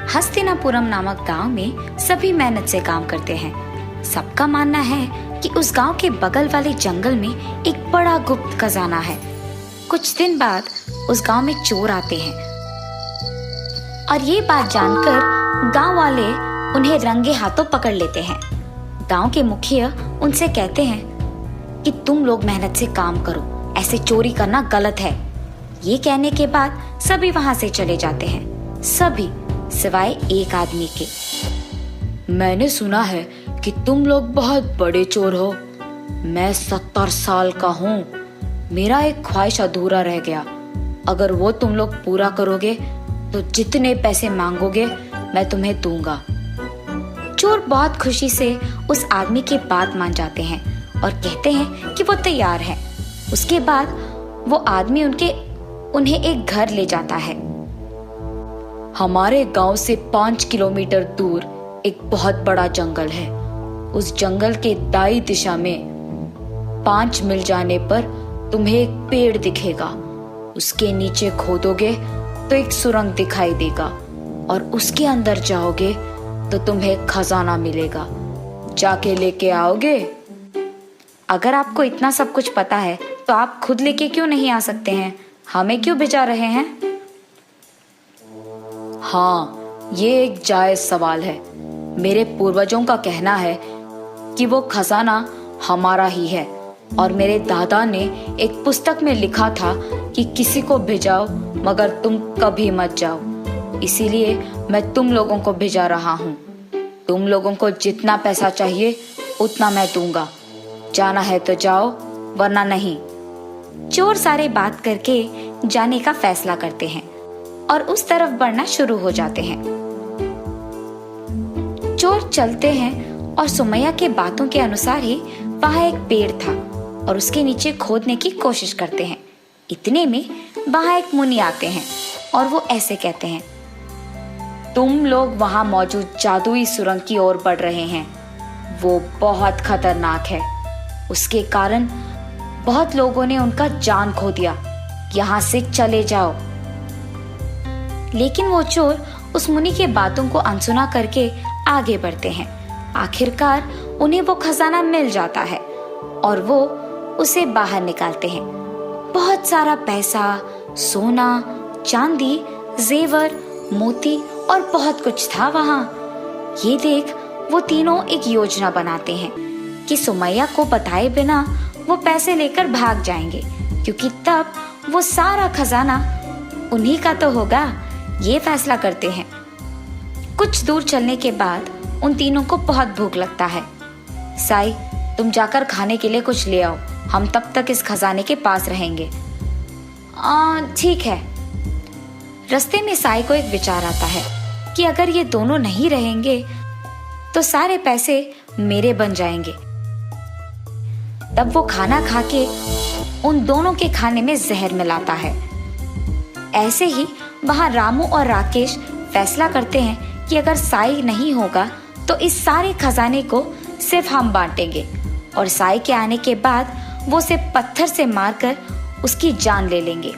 हस्तिनापुरम नामक गांव में सभी मेहनत से काम करते हैं। सबका मानना है कि उस गांव के बगल वाले जंगल में एक बड़ा गुप्त खजाना है। कुछ दिन बाद उस गांव में चोर आते हैं और ये बात जानकर गांव वाले उन्हें रंगे हाथों पकड़ लेते हैं। गांव के मुखिया उनसे कहते हैं कि तुम लोग मेहनत से काम करो, ऐसे चोरी करना गलत है। ये कहने के बाद सभी वहां से चले जाते हैं, सभी सिवाय एक आदमी के। मैंने सुना है कि तुम लोग बहुत बड़े चोर हो। मैं 70 साल का हूँ। मेरा एक ख्वाहिश अधूरा रह गया। अगर वो तुम लोग पूरा करोगे तो जितने पैसे मांगोगे मैं तुम्हें दूंगा। चोर बहुत खुशी से उस आदमी की बात मान जाते हैं और कहते हैं कि वो तैयार है। उसके बाद वो आदमी उन्हें एक घर ले जाता है। हमारे गांव से 5 किलोमीटर दूर एक बहुत बड़ा जंगल है। उस जंगल के दाई दिशा में 5 मील जाने पर तुम्हें एक पेड़ दिखेगा। उसके नीचे खोदोगे तो एक सुरंग दिखाई देगा और उसके अंदर जाओगे तो तुम्हें खजाना मिलेगा। जाके लेके आओगे? अगर आपको इतना सब कुछ पता है तो आप खुद लेके क्यों नहीं आ सकते हैं? हमें क्यों भिजा रहे हैं? हाँ, ये एक जायज सवाल है। मेरे पूर्वजों का कहना है कि वो खजाना हमारा ही है और मेरे दादा ने एक पुस्तक में लिखा था कि किसी को भिजाओ मगर तुम कभी मत जाओ। इसीलिए मैं तुम लोगों को भिजा रहा हूँ। तुम लोगों को जितना पैसा चाहिए उतना मैं दूंगा। जाना है तो जाओ वरना नहीं। चोर सारे बात करके जाने का फैसला करते हैं और उस तरफ बढ़ना शुरू हो जाते हैं। चोर चलते हैं और सुमैया के बातों के अनुसार ही वहां एक पेड़ था और उसके नीचे खोदने की कोशिश करते हैं। इतने में वहां एक मुनि आते हैं और वो ऐसे कहते हैं, तुम लोग वहां मौजूद जादुई सुरंग की ओर बढ़ रहे हैं। वो बहुत खतरनाक है। उसके कारण बहुत लोगों ने उनका जान खो दिया। यहाँ से चले जाओ। लेकिन वो चोर उस मुनि के बातों को अनसुना करके आगे बढ़ते हैं। आखिरकार उन्हें वो खजाना मिल जाता है और वो उसे बाहर निकालते हैं। बहुत सारा पैसा, सोना, चांदी, जेवर, मोती और बहुत कुछ था वहां। ये देख वो तीनों एक योजना बनाते हैं कि सुमैया को बताए बिना वो पैसे लेकर भाग जाएंगे, क्योंकि तब वो सारा खजाना उन्हीं का तो होगा। ये फैसला करते हैं। कुछ दूर चलने के बाद उन तीनों को बहुत भूख लगता है। साई, तुम जाकर खाने के लिए कुछ ले आओ। हम तब तक इस खजाने के पास रहेंगे। ठीक है। रास्ते में साई को एक विचार आता है कि अगर ये दोनों नहीं रहेंगे तो सारे पैसे मेरे बन जाएंगे। तब वो खाना खा के उन दोनों के खाने में जहर मिलाता है। ऐसे ही वहां रामू और राकेश फैसला करते हैं कि अगर साई नहीं होगा तो इस सारे खजाने को सिर्फ हम बांटेंगे और साई के आने के बाद वो उसे पत्थर से मारकर उसकी जान ले लेंगे।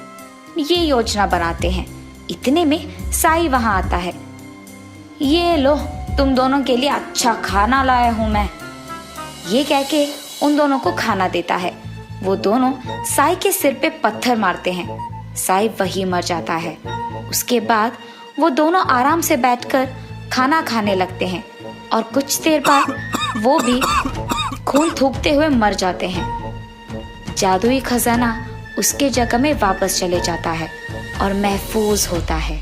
ये योजना बनाते हैं। इतने में साई वहां आता है। ये लो, तुम दोनों के लिए अच्छा खाना लाया हूं मैं। ये कह के उन दोनों को खाना देता है। वो दोनों साई के सिर पे पत्थर मारते हैं। साई वही मर जाता है। उसके बाद वो दोनों आराम से बैठकर खाना खाने लगते हैं और कुछ देर बाद वो भी खून थूकते हुए मर जाते हैं। जादुई खजाना उसके जगह में वापस चले जाता है और महफूज होता है।